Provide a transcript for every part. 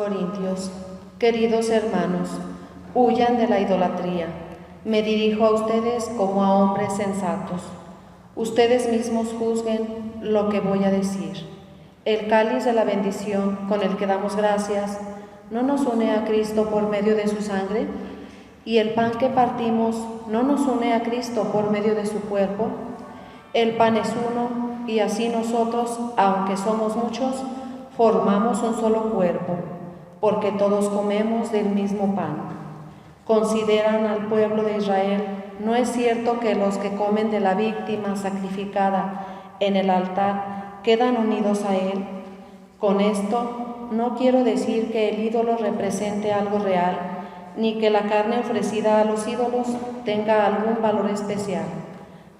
Corintios: queridos hermanos, huyan de la idolatría. Me dirijo a ustedes como a hombres sensatos. Ustedes mismos juzguen lo que voy a decir. El cáliz de la bendición con el que damos gracias, ¿no nos une a Cristo por medio de su sangre? ¿Y el pan que partimos no nos une a Cristo por medio de su cuerpo? El pan es uno, y así nosotros, aunque somos muchos, formamos un solo cuerpo, porque todos comemos del mismo pan. Consideran al pueblo de Israel: ¿no es cierto que los que comen de la víctima sacrificada en el altar quedan unidos a él? Con esto no quiero decir que el ídolo represente algo real, ni que la carne ofrecida a los ídolos tenga algún valor especial.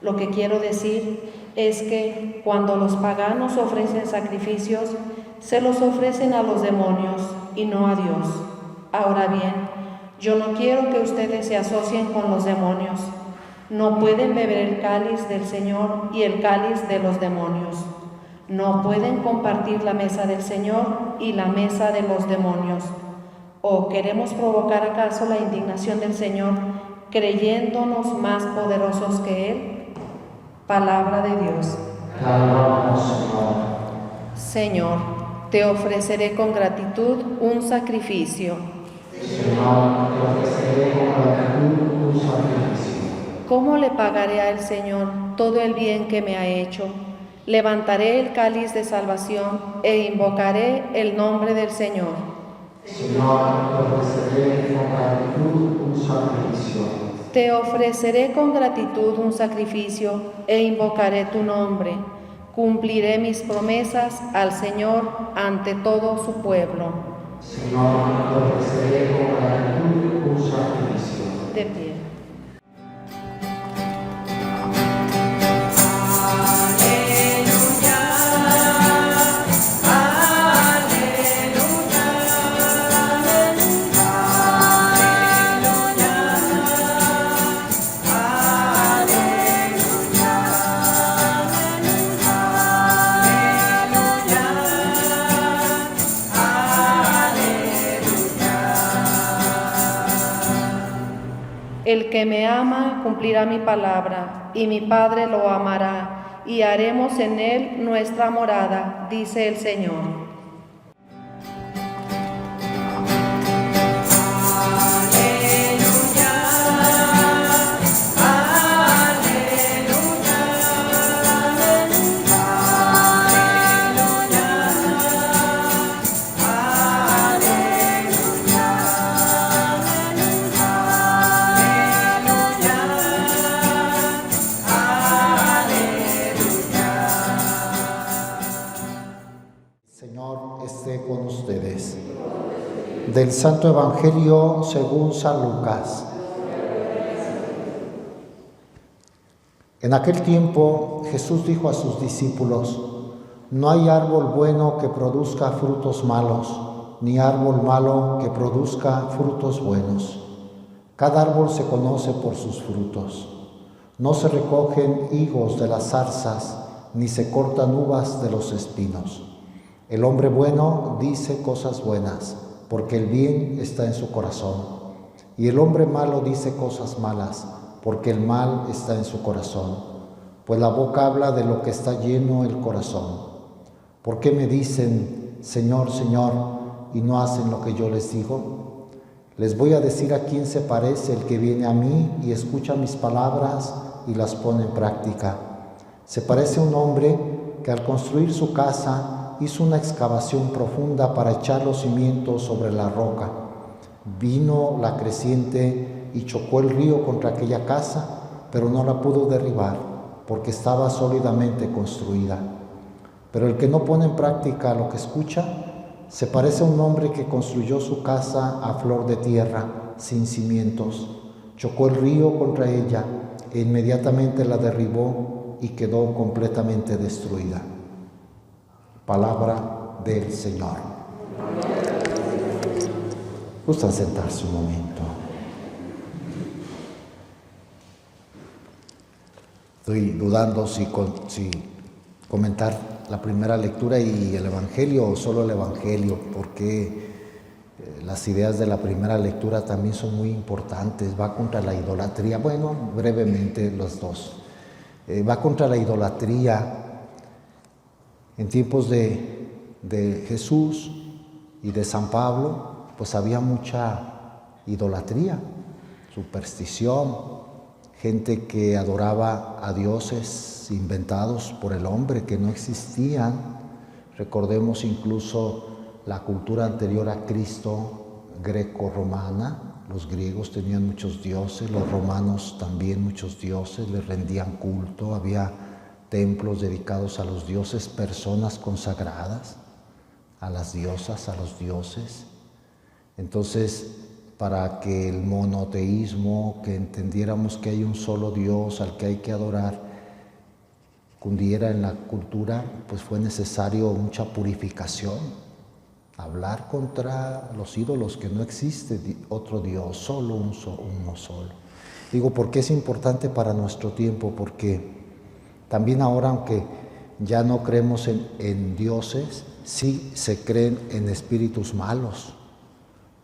Lo que quiero decir es que cuando los paganos ofrecen sacrificios, se los ofrecen a los demonios y no a Dios. Ahora bien, yo no quiero que ustedes se asocien con los demonios. No pueden beber el cáliz del Señor y el cáliz de los demonios. No pueden compartir la mesa del Señor y la mesa de los demonios. ¿O queremos provocar acaso la indignación del Señor creyéndonos más poderosos que Él? Palabra de Dios. Señor, te ofreceré con gratitud un sacrificio. ¿Cómo le pagaré al Señor todo el bien que me ha hecho? Levantaré el cáliz de salvación e invocaré el nombre del Señor. Te ofreceré con gratitud un sacrificio e invocaré tu nombre. Cumpliré mis promesas al Señor ante todo su pueblo. De pie. El que me ama cumplirá mi palabra, y mi Padre lo amará, y haremos en él nuestra morada, dice el Señor. Con ustedes. Del Santo Evangelio según San Lucas. En aquel tiempo Jesús dijo a sus discípulos: no hay árbol bueno que produzca frutos malos, ni árbol malo que produzca frutos buenos. Cada árbol se conoce por sus frutos. No se recogen higos de las zarzas, ni se cortan uvas de los espinos. El hombre bueno dice cosas buenas, porque el bien está en su corazón. Y el hombre malo dice cosas malas, porque el mal está en su corazón. Pues la boca habla de lo que está lleno el corazón. ¿Por qué me dicen, Señor, Señor, y no hacen lo que yo les digo? Les voy a decir a quién se parece el que viene a mí y escucha mis palabras y las pone en práctica. Se parece a un hombre que al construir su casa hizo una excavación profunda para echar los cimientos sobre la roca. Vino la creciente y chocó el río contra aquella casa, pero no la pudo derribar, porque estaba sólidamente construida. Pero el que no pone en práctica lo que escucha, se parece a un hombre que construyó su casa a flor de tierra, sin cimientos. Chocó el río contra ella e inmediatamente la derribó y quedó completamente destruida. Palabra del Señor. ¿Gustan sentarse un momento? Estoy dudando si comentar la primera lectura y el Evangelio o solo el Evangelio, porque las ideas de la primera lectura también son muy importantes. Va contra la idolatría, bueno, brevemente los dos. Va contra la idolatría. En tiempos de Jesús y de San Pablo, pues había mucha idolatría, superstición, gente que adoraba a dioses inventados por el hombre que no existían. Recordemos incluso la cultura anterior a Cristo, greco-romana. Los griegos tenían muchos dioses, los romanos también muchos dioses, les rendían culto, había templos dedicados a los dioses, personas consagradas a las diosas, a los dioses. Entonces, para que el monoteísmo, que entendiéramos que hay un solo Dios al que hay que adorar, cundiera en la cultura, pues fue necesario mucha purificación, hablar contra los ídolos, que no existe otro Dios, solo uno solo. Digo, ¿por qué es importante para nuestro tiempo? Porque también ahora, aunque ya no creemos en dioses, sí se creen en espíritus malos,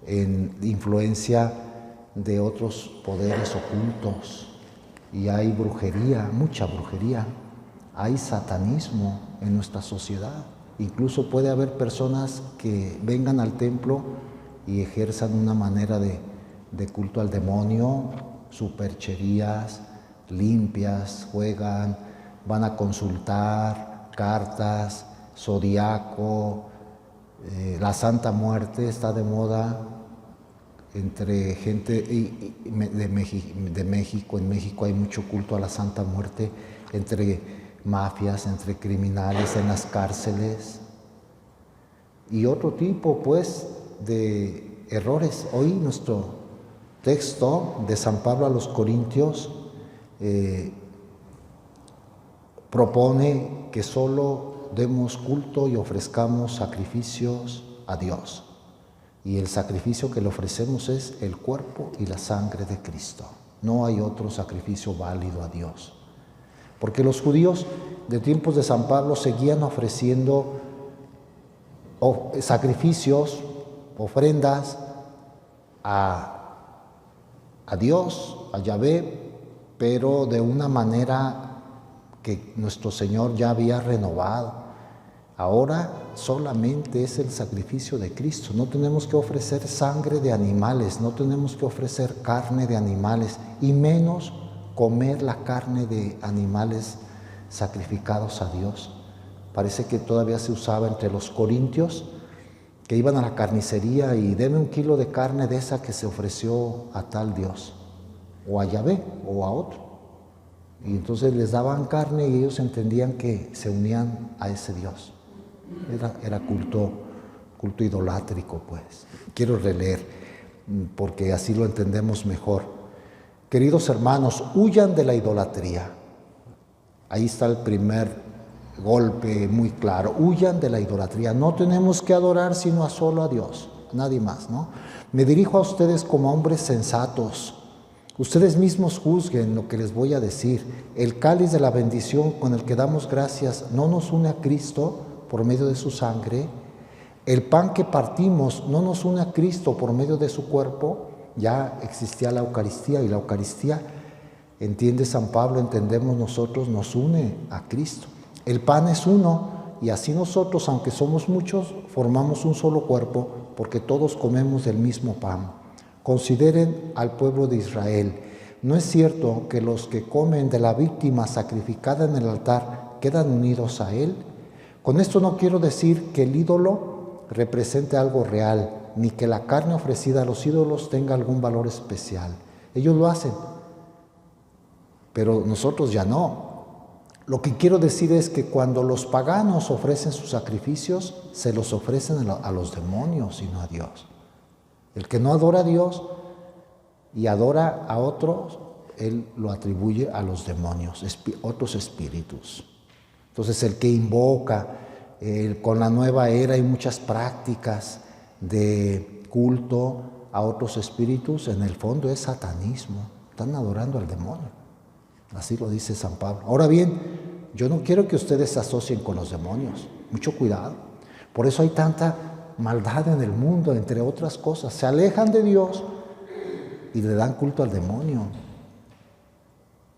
en influencia de otros poderes ocultos, y hay brujería, mucha brujería, hay satanismo en nuestra sociedad. Incluso puede haber personas que vengan al templo y ejerzan una manera de culto al demonio, supercherías, limpias, juegan, van a consultar cartas, zodiaco, la Santa Muerte está de moda entre gente de México. En México hay mucho culto a la Santa Muerte entre mafias, entre criminales en las cárceles, y otro tipo pues de errores. Hoy nuestro texto de San Pablo a los Corintios propone que solo demos culto y ofrezcamos sacrificios a Dios. Y el sacrificio que le ofrecemos es el cuerpo y la sangre de Cristo. No hay otro sacrificio válido a Dios. Porque los judíos de tiempos de San Pablo seguían ofreciendo sacrificios, ofrendas a Dios, a Yahvé, pero de una manera que nuestro Señor ya había renovado. Ahora solamente es el sacrificio de Cristo. No tenemos que ofrecer sangre de animales, no tenemos que ofrecer carne de animales, y menos comer la carne de animales sacrificados a Dios. Parece que todavía se usaba entre los corintios, que iban a la carnicería y deme 1 kilo de carne de esa que se ofreció a tal Dios, o a Yahvé, o a otro. Y entonces les daban carne y ellos entendían que se unían a ese Dios. Era culto idolátrico, pues. Quiero releer porque así lo entendemos mejor. Queridos hermanos, huyan de la idolatría. Ahí está el primer golpe muy claro. Huyan de la idolatría. No tenemos que adorar sino solo a Dios, nadie más, ¿no? Me dirijo a ustedes como a hombres sensatos. Ustedes mismos juzguen lo que les voy a decir. El cáliz de la bendición con el que damos gracias no nos une a Cristo por medio de su sangre. El pan que partimos no nos une a Cristo por medio de su cuerpo. Ya existía la Eucaristía, y la Eucaristía, entiende San Pablo, entendemos nosotros, nos une a Cristo. El pan es uno, y así nosotros, aunque somos muchos, formamos un solo cuerpo, porque todos comemos del mismo pan. Consideren al pueblo de Israel. No es cierto que los que comen de la víctima sacrificada en el altar quedan unidos a él. Con esto no quiero decir que el ídolo represente algo real, ni que la carne ofrecida a los ídolos tenga algún valor especial. Ellos lo hacen, pero nosotros ya no. Lo que quiero decir es que cuando los paganos ofrecen sus sacrificios, se los ofrecen a los demonios y no a Dios. El que no adora a Dios y adora a otros, él lo atribuye a los demonios, otros espíritus. Entonces el que invoca, con la nueva era hay muchas prácticas de culto a otros espíritus, en el fondo es satanismo, están adorando al demonio. Así lo dice San Pablo. Ahora bien, yo no quiero que ustedes se asocien con los demonios, mucho cuidado. Por eso hay tanta maldad en el mundo, entre otras cosas. Se alejan de Dios y le dan culto al demonio.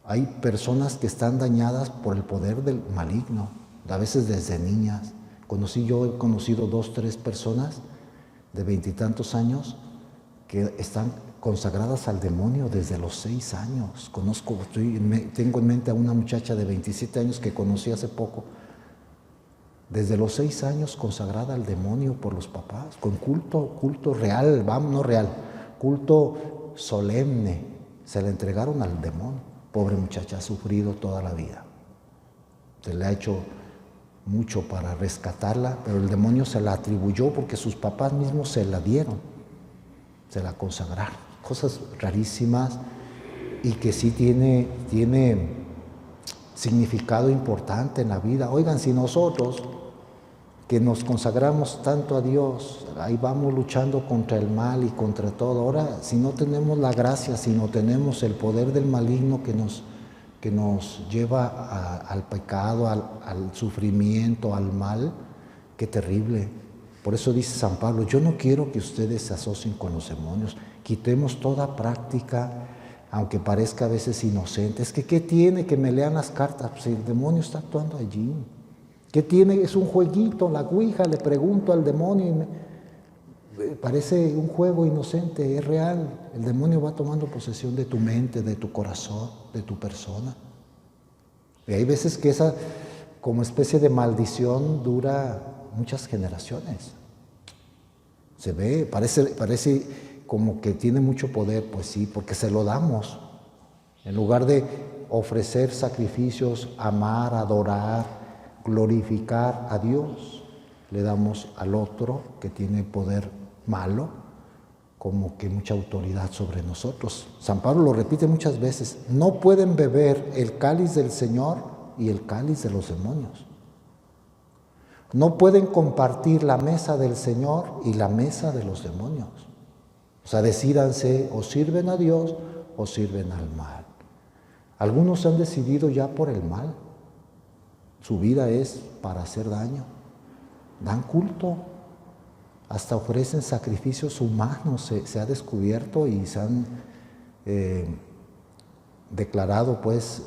Hay personas que están dañadas por el poder del maligno, a veces desde niñas. He conocido 2, 3 personas de 20 y tantos años que están consagradas al demonio desde los 6 años. Tengo en mente a una muchacha de 27 años que conocí hace poco, desde los 6 años consagrada al demonio por los papás, con culto real, no real, culto solemne. Se la entregaron al demonio. Pobre muchacha, ha sufrido toda la vida. Se le ha hecho mucho para rescatarla, pero el demonio se la atribuyó porque sus papás mismos se la dieron, se la consagraron. Cosas rarísimas y que sí tiene significado importante en la vida. Oigan, si nosotros que nos consagramos tanto a Dios, ahí vamos luchando contra el mal y contra todo. Ahora, si no tenemos la gracia, si no tenemos el poder del maligno que nos lleva al pecado, al sufrimiento, al mal, qué terrible. Por eso dice San Pablo, yo no quiero que ustedes se asocien con los demonios. Quitemos toda práctica, aunque parezca a veces inocente. Es que ¿qué tiene que me lean las cartas? Pues el demonio está actuando allí. ¿Qué tiene? Es un jueguito, la ouija, le pregunto al demonio y parece un juego inocente, es real. El demonio va tomando posesión de tu mente, de tu corazón, de tu persona. Y hay veces que esa, como especie de maldición, dura muchas generaciones. Se ve, parece como que tiene mucho poder, pues sí, porque se lo damos. En lugar de ofrecer sacrificios, amar, adorar, glorificar a Dios, le damos al otro que tiene poder malo, como que mucha autoridad sobre nosotros. San Pablo lo repite muchas veces, no pueden beber el cáliz del Señor y el cáliz de los demonios. No pueden compartir la mesa del Señor y la mesa de los demonios. O sea, decídanse, o sirven a Dios o sirven al mal. Algunos han decidido ya por el mal. Su vida es para hacer daño. Dan culto. Hasta ofrecen sacrificios humanos. Se ha descubierto y se han declarado pues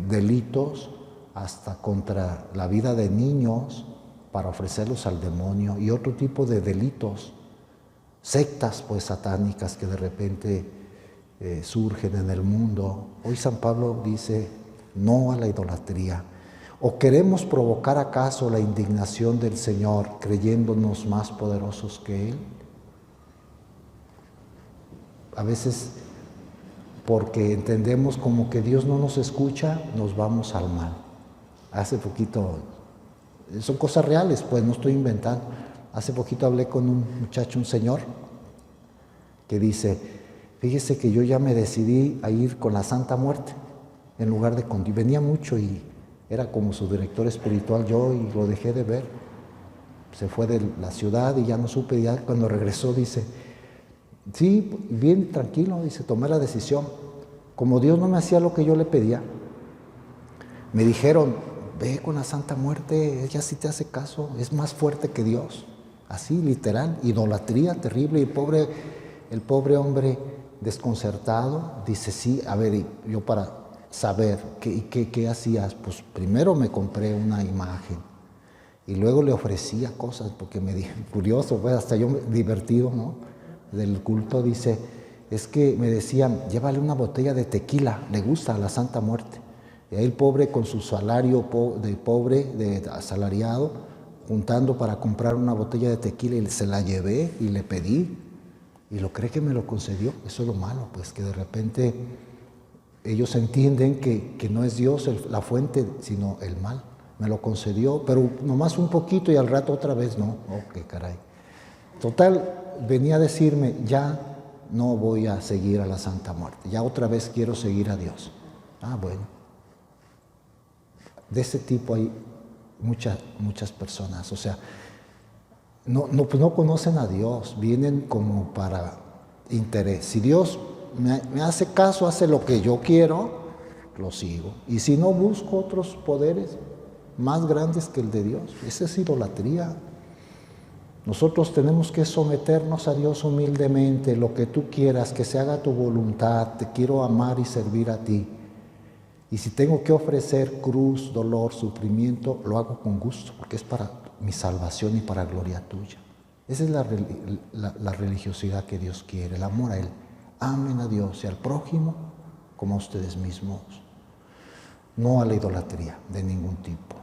delitos hasta contra la vida de niños para ofrecerlos al demonio y otro tipo de delitos, sectas pues satánicas que de repente surgen en el mundo. Hoy San Pablo dice no a la idolatría. ¿O queremos provocar acaso la indignación del Señor creyéndonos más poderosos que Él? A veces porque entendemos como que Dios no nos escucha, nos vamos al mal. Hace poquito, son cosas reales, pues no estoy inventando. Hace poquito hablé con un muchacho, un señor, que dice, fíjese que yo ya me decidí a ir con la Santa Muerte, en lugar de con Dios. Venía mucho y era como su director espiritual yo y lo dejé de ver. Se fue de la ciudad y ya no supe, ya cuando regresó dice, sí, bien tranquilo, dice, tomé la decisión. Como Dios no me hacía lo que yo le pedía, me dijeron, ve con la Santa Muerte, ella sí te hace caso, es más fuerte que Dios. Así, literal, idolatría terrible. Y el pobre hombre desconcertado dice, sí, a ver, y yo para saber qué hacías, pues primero me compré una imagen y luego le ofrecía cosas, porque me dije, curioso, pues hasta yo divertido, ¿no? Del culto, dice, es que me decían, llévale una botella de tequila, le gusta a la Santa Muerte. Y ahí el pobre con su salario de asalariado, juntando para comprar una botella de tequila, y se la llevé y le pedí, y lo cree que me lo concedió. Eso es lo malo, pues que de repente ellos entienden que no es Dios la fuente, sino el mal. Me lo concedió, pero nomás un poquito y al rato otra vez no. Oh, qué caray. Total, venía a decirme, ya no voy a seguir a la Santa Muerte, ya otra vez quiero seguir a Dios. Ah, bueno. De ese tipo hay muchas personas, o sea, pues no conocen a Dios, vienen como para interés. Si Dios me hace caso, hace lo que yo quiero, lo sigo. Y si no, busco otros poderes más grandes que el de Dios. Esa es idolatría. Nosotros tenemos que someternos a Dios humildemente, lo que tú quieras, que se haga tu voluntad, te quiero amar y servir a ti. Y si tengo que ofrecer cruz, dolor, sufrimiento, lo hago con gusto, porque es para mi salvación y para gloria tuya. Esa es la religiosidad que Dios quiere, el amor a Él. Amen a Dios y al prójimo como a ustedes mismos, no a la idolatría de ningún tipo.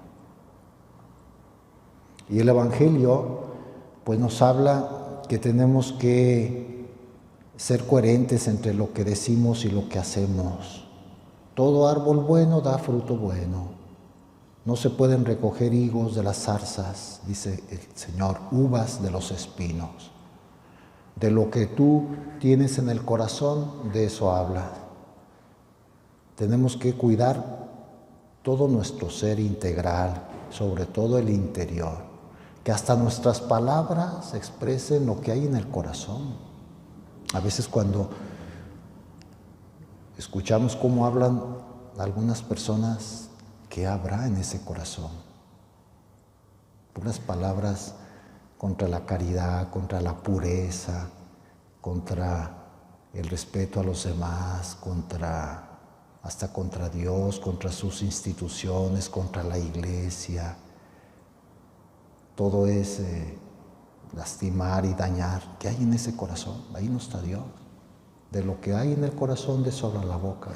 Y el Evangelio pues nos habla que tenemos que ser coherentes entre lo que decimos y lo que hacemos. Todo árbol bueno da fruto bueno. No se pueden recoger higos de las zarzas, dice el Señor, uvas de los espinos. De lo que tú tienes en el corazón, de eso habla. Tenemos que cuidar todo nuestro ser integral, sobre todo el interior, que hasta nuestras palabras expresen lo que hay en el corazón. A veces cuando escuchamos cómo hablan algunas personas, ¿qué habrá en ese corazón? Puras palabras contra la caridad, contra la pureza, contra el respeto a los demás, hasta contra Dios, contra sus instituciones, contra la iglesia. Todo es lastimar y dañar. ¿Qué hay en ese corazón? Ahí no está Dios. De lo que hay en el corazón, de eso habla la boca.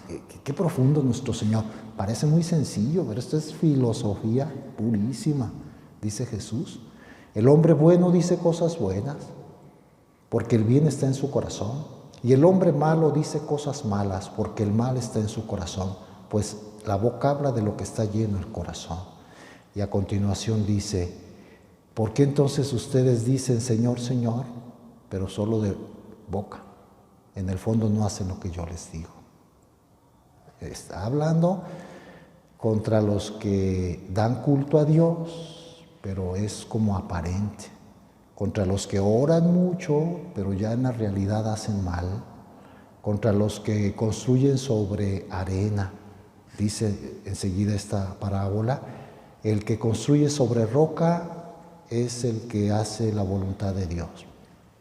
Qué profundo nuestro Señor. Parece muy sencillo, pero esto es filosofía purísima, dice Jesús. El hombre bueno dice cosas buenas, porque el bien está en su corazón. Y el hombre malo dice cosas malas, porque el mal está en su corazón. Pues la boca habla de lo que está lleno el corazón. Y a continuación dice, ¿por qué entonces ustedes dicen Señor, Señor, pero solo de boca? En el fondo no hacen lo que yo les digo. Está hablando contra los que dan culto a Dios, pero es como aparente. Contra los que oran mucho, pero ya en la realidad hacen mal. Contra los que construyen sobre arena. Dice enseguida esta parábola, el que construye sobre roca es el que hace la voluntad de Dios.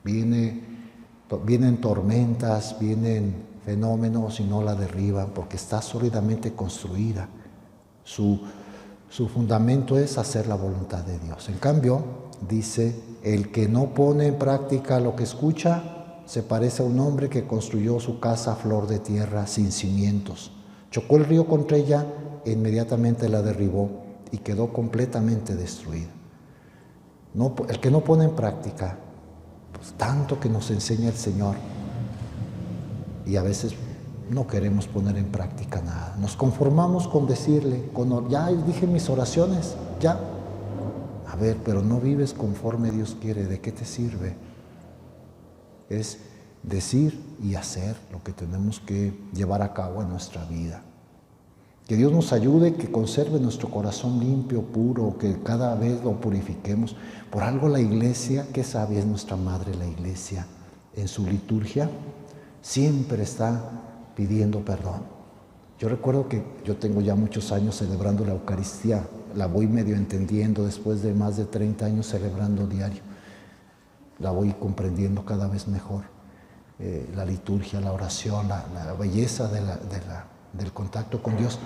Vienen tormentas, vienen fenómenos y no la derriban porque está sólidamente construida. Su fundamento es hacer la voluntad de Dios. En cambio, dice, el que no pone en práctica lo que escucha se parece a un hombre que construyó su casa a flor de tierra sin cimientos. Chocó el río contra ella e inmediatamente la derribó y quedó completamente destruida. El que no pone en práctica, pues tanto que nos enseña el Señor, y a veces no queremos poner en práctica nada. Nos conformamos con decirle, ya dije mis oraciones, ya. A ver, pero no vives conforme Dios quiere, ¿de qué te sirve? Es decir y hacer lo que tenemos que llevar a cabo en nuestra vida. Que Dios nos ayude, que conserve nuestro corazón limpio, puro, que cada vez lo purifiquemos. Por algo la iglesia, qué sabia es nuestra madre la iglesia, en su liturgia siempre está pidiendo perdón. Yo recuerdo que yo tengo ya muchos años celebrando la Eucaristía, la voy medio entendiendo después de más de 30 años celebrando diario. La voy comprendiendo cada vez mejor. La liturgia, la oración, la belleza del contacto con Dios.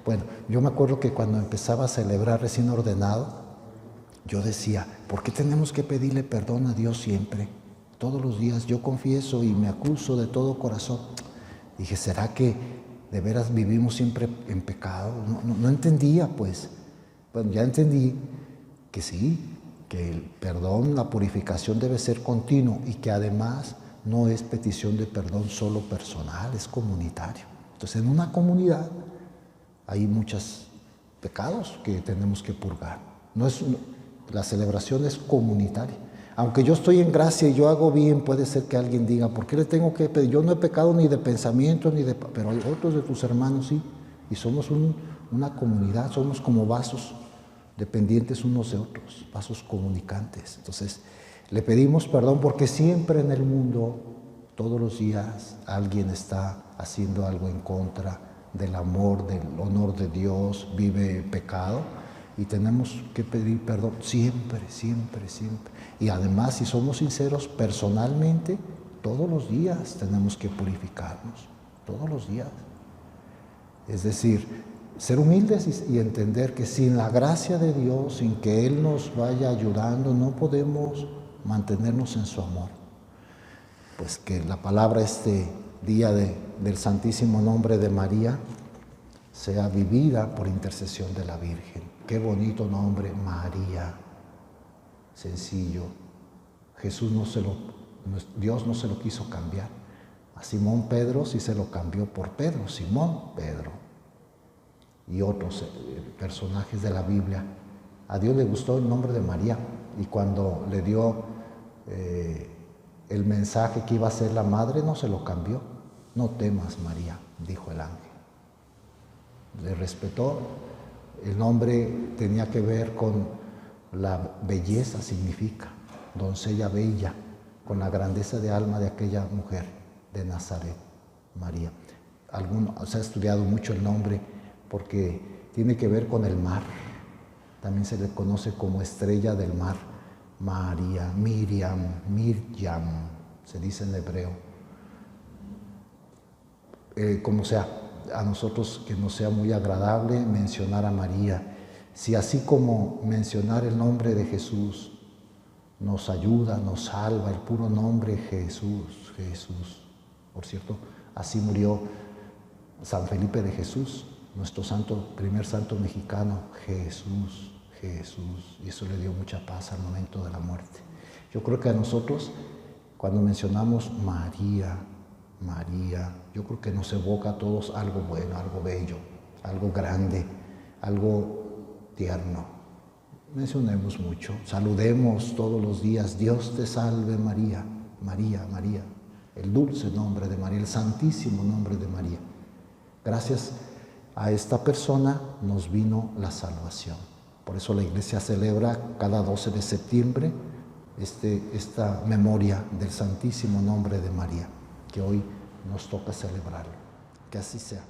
Bueno, yo me acuerdo que cuando empezaba a celebrar recién ordenado, yo decía, ¿por qué tenemos que pedirle perdón a Dios siempre? Todos los días yo confieso y me acuso de todo corazón. Dije, ¿será que de veras vivimos siempre en pecado? No entendía, pues. Bueno, ya entendí que sí, que el perdón, la purificación debe ser continuo y que además no es petición de perdón solo personal, es comunitario. Entonces, en una comunidad hay muchos pecados que tenemos que purgar. La celebración es comunitaria. Aunque yo estoy en gracia y yo hago bien, puede ser que alguien diga, ¿por qué le tengo que pedir? Yo no he pecado ni de pensamiento, pero hay otros de tus hermanos sí. Y somos una comunidad, somos como vasos dependientes unos de otros, vasos comunicantes. Entonces, le pedimos perdón porque siempre en el mundo, todos los días, alguien está haciendo algo en contra del amor, del honor de Dios, vive pecado. y tenemos que pedir perdón siempre, siempre, siempre. Y además, si somos sinceros, personalmente, todos los días tenemos que purificarnos, todos los días. Es decir, ser humildes y entender que sin la gracia de Dios, sin que Él nos vaya ayudando, no podemos mantenernos en su amor. Pues que la palabra este día del Santísimo Nombre de María sea vivida por intercesión de la Virgen. Qué bonito nombre, María, sencillo. Dios no se lo quiso cambiar. A Simón Pedro sí se lo cambió por Pedro, Simón Pedro. Y otros personajes de la Biblia. A Dios le gustó el nombre de María, y cuando le dio el mensaje que iba a ser la madre, no se lo cambió. No temas, María, dijo el ángel. Le respetó. El nombre tenía que ver con la belleza, significa doncella bella, con la grandeza de alma de aquella mujer de Nazaret, María. Se ha estudiado mucho el nombre porque tiene que ver con el mar. También se le conoce como estrella del mar, María, Miriam, se dice en hebreo. Como sea, a nosotros que nos sea muy agradable mencionar a María. Si así como mencionar el nombre de Jesús nos ayuda, nos salva, el puro nombre Jesús, Jesús. Por cierto, así murió San Felipe de Jesús, nuestro primer santo mexicano, Jesús, Jesús. Y eso le dio mucha paz al momento de la muerte. Yo creo que a nosotros, cuando mencionamos María, María, yo creo que nos evoca a todos algo bueno, algo bello, algo grande, algo tierno. Mencionemos mucho, saludemos todos los días, Dios te salve María, María, María, el dulce nombre de María, el santísimo nombre de María. Gracias a esta persona nos vino la salvación. Por eso la Iglesia celebra cada 12 de septiembre esta memoria del santísimo nombre de María, que hoy nos toca celebrarlo. Que así sea.